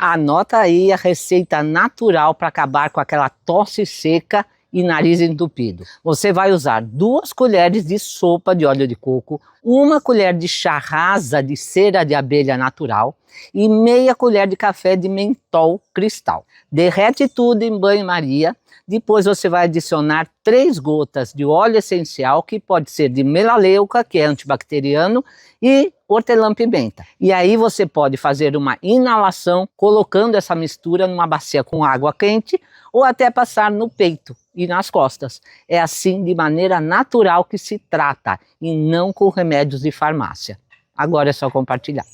Anota aí a receita natural para acabar com aquela tosse seca e nariz entupido. Você vai usar 2 colheres de sopa de óleo de coco, 1 colher de chá rasa de cera de abelha natural e meia colher de café de mentol cristal. Derrete tudo em banho-maria. Depois você vai adicionar 3 gotas de óleo essencial, que pode ser de melaleuca, que é antibacteriano, e hortelã-pimenta. E aí você pode fazer uma inalação colocando essa mistura numa bacia com água quente ou até passar no peito e nas costas. É assim, de maneira natural, que se trata e não com remédios de farmácia. Agora é só compartilhar.